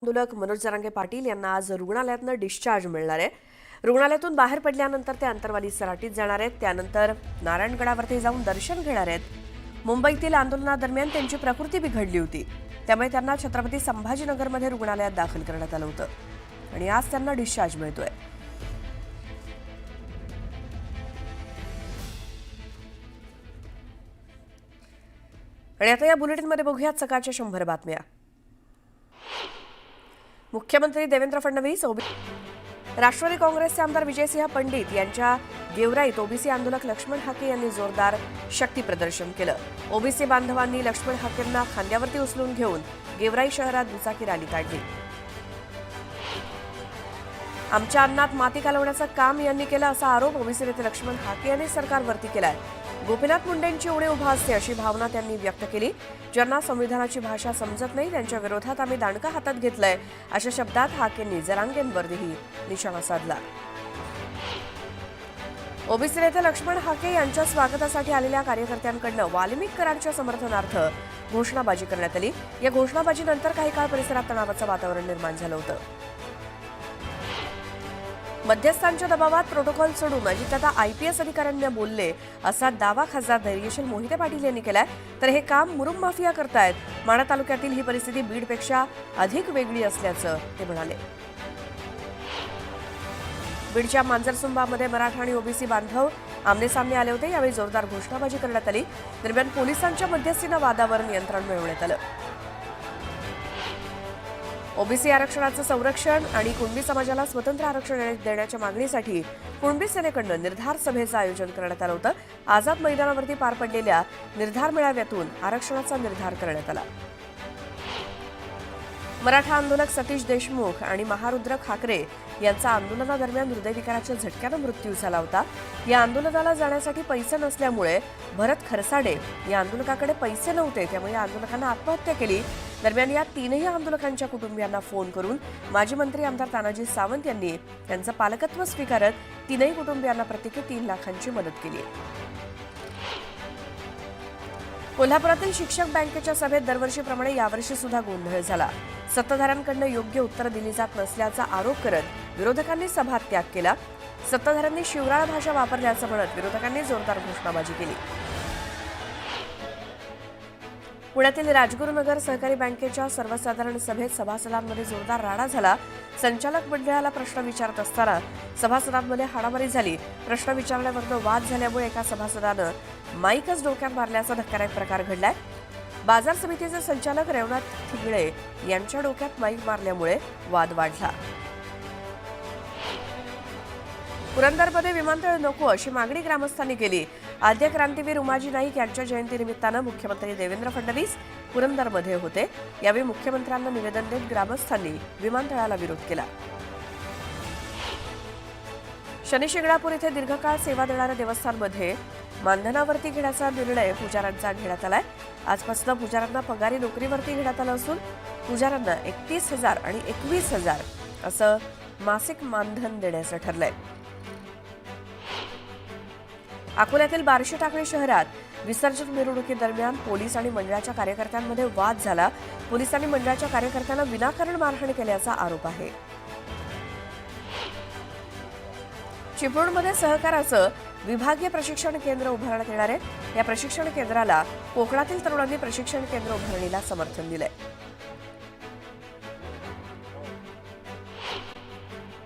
आंदोलक मनोज जरांगे पाटील यांना आज रुग्णालयातून डिस्चार्ज मिळणार आहे। रुग्णालयातून बाहेर पडल्यानंतर ते अंतरवाली सराटीत जाणार आहेत। त्यानंतर नारायणगडावरती जाऊन दर्शन घेणार आहेत। मुंबईतील आंदोलनादरम्यान त्यांची प्रकृती बिघडली होती, त्यामुळे त्यांना छत्रपती संभाजीनगरमध्ये रुग्णालयात दाखल करण्यात आलं होतं आणि आज त्यांना डिस्चार्ज मिळतोय। आणि आता या बुलेटिनमध्ये बघूयात सकाळच्या 100 बातम्या। मुख्यमंत्री देवेंद्र फडणवीस, राष्ट्रवादी काँग्रेसचे आमदार विजयसिंह पंडित यांच्या गेवराईत ओबीसी आंदोलक लक्ष्मण हाके यांनी जोरदार शक्ती प्रदर्शन केलं। ओबीसी बांधवांनी लक्ष्मण हाकेंना खांद्यावरती उचलून घेऊन गेवराई शहरात दुचाकी रॅली काढली। आमच्या अन्नात माती घालवण्याचं काम यांनी केलं असा आरोप ओबीसी नेते लक्ष्मण हाके यांनी सरकारवरती केलाय। गोपीनाथ मुंडेंची उणे उभा असते अशी भावना त्यांनी व्यक्त केली। ज्यांना संविधानाची भाषा समजत नाही त्यांच्या विरोधात आम्ही दांडका हातात घेतलाय अशा शब्दात हाकेंनी जरांगेंवरही निशाणा साधला। ओबीसी नेते लक्ष्मण हाके यांच्या स्वागतासाठी आलेल्या कार्यकर्त्यांकडून वाल्मिक कराराच्या समर्थनार्थ घोषणाबाजी करण्यात आली। या घोषणाबाजीनंतर काही काळ परिसरात तणावाचं वातावरण निर्माण झालं होतं। मध्यस्थांच्या दबावात प्रोटोकॉल सोडून अजितदादा आयपीएस अधिकाऱ्यांना बोलले असा दावा खासदार धैर्यशील मोहिते पाटील यांनी केलाय। तर हे काम मुरुम माफिया करतायत। माढा तालुक्यातील ही परिस्थिती बीडपेक्षा अधिक वेगळी असल्याचं ते म्हणाले। बीडच्या मांजरसुंबामध्ये मराठा आणि ओबीसी बांधव आमनेसामने आले होते। यावेळी जोरदार घोषणाबाजी करण्यात आली। दरम्यान पोलिसांच्या मध्यस्थीनं वादावर नियंत्रण मिळवण्यात आलं। ओबीसी आरक्षणाचं संरक्षण आणि कुणबी समाजाला स्वतंत्र आरक्षण देण्याच्या मागणीसाठी कुणबी सेनेकडून निर्धार सभेचं आयोजन करण्यात आलं होतं। आझाद मैदानावरती पार पडलेल्या निर्धार मेळाव्यातून आरक्षणाचा निर्धार करण्यात आला। मराठा आंदोलक सतीश देशमुख आणि महारुद्र खाकरे यांचा आंदोलनादरम्यान हृदयविकाराच्या झटक्यानं मृत्यू झाला होता। या आंदोलनाला जाण्यासाठी पैसे नसल्यामुळे भरत खरसाडे या आंदोलकाकडे पैसे नव्हते, त्यामुळे या आंदोलकांना आत्महत्या केली। दरम्यान या तीनही आंदोलकांच्या कुटुंबियांना फोन करून माजी मंत्री आमदार तानाजी सावंत यांनी त्यांचं पालकत्व स्वीकारत तीनही कुटुंबियांना प्रत्येकी 3 लाखांची मदत केली। कोल्हापुरातील शिक्षक बँकेच्या सभेत दरवर्षीप्रमाणे यावर्षी सुद्धा गोंधळ झाला। सत्ताधाऱ्यांकडून योग्य उत्तर दिली जात नसल्याचा आरोप करत विरोधकांनी सभात्याग केला। सत्ताधाऱ्यांनी शिवराळ भाषा वापरल्याचं म्हणत विरोधकांनी जोरदार घोषणाबाजी केली। पुण्यातील राजगुरुनगर सहकारी बँकेच्या सर्वसाधारण सभेत सभासदांमध्ये जोरदार राडा झाला। संचालक मंडळाला प्रश्न विचारत असताना सभासदांमध्ये हाणामारी झाली। प्रश्न विचारण्यावरून वाद झाल्यामुळे एका सभासदानं माईकच डोक्यात मारल्याचा धक्कादायक प्रकार घडलाय। बाजार समितीचे संचालक रेवनाथ थिगळे यांच्या डोक्यात माईक मारल्यामुळे वाद वाढला। पुरंदरमध्ये विमानतळ नको अशी मागणी ग्रामस्थांनी केली। आद्य क्रांतीवीर उमाजी नाईक यांच्या जयंतीनिमित्तानं मुख्यमंत्री देवेंद्र फडणवीस पुरंदरमध्ये होते। यावेळी मुख्यमंत्र्यांना निवेदन देत ग्रामस्थांनी विमानतळाला विरोध केला। शनी शिंगणापूर इथे दीर्घकाळ सेवा देणाऱ्या देवस्थानमध्ये मानधनावरती घेण्याचा निर्णय पुजाऱ्यांचा घेण्यात आलाय। आजपासून पुजाऱ्यांना पगारी नोकरीवरती घेण्यात आलं असून पुजाऱ्यांना 31,000 आणि 21,000 असं मासिक मानधन देण्याचं ठरलंय। अकोल्यातील बार्शी टाकळी शहरात विसर्जन मिरवणुकीदरम्यान पोलीस आणि मंडळाच्या कार्यकर्त्यांमध्ये वाद झाला। पोलिसांनी मंडळाच्या कार्यकर्त्यांना विनाकारण मारहाण केल्याचा आरोप आहे। चिपळूणमध्ये सहकाराचं विभागीय प्रशिक्षण केंद्र उभारण्यात येणार आहे। या प्रशिक्षण केंद्राला कोकणातील तरुणांनी प्रशिक्षण केंद्र उभारणीला समर्थन दिलंय।